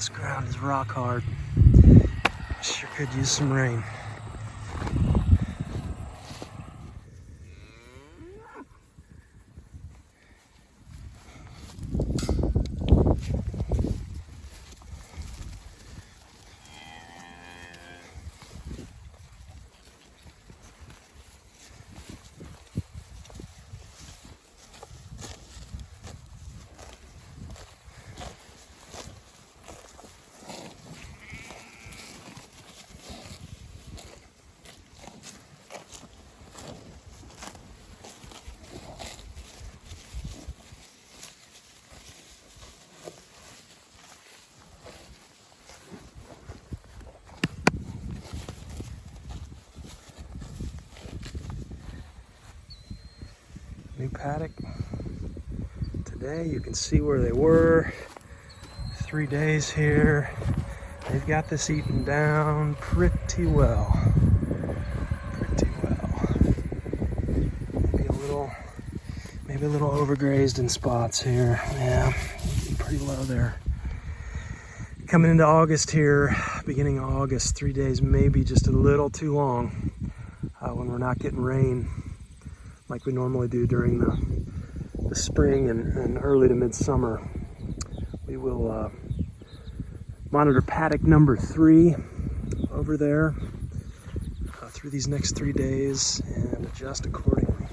This ground is rock hard. Sure could use some rain. New paddock. Today you can see where they were. 3 days here. They've got this eaten down pretty well. Pretty well. Maybe a little overgrazed in spots here. Yeah, pretty low there. Coming into August here, beginning of August, 3 days maybe just a little too long when we're not getting rain like we normally do during the spring and early to midsummer. We will monitor paddock number 3 over there through these next 3 days and adjust accordingly.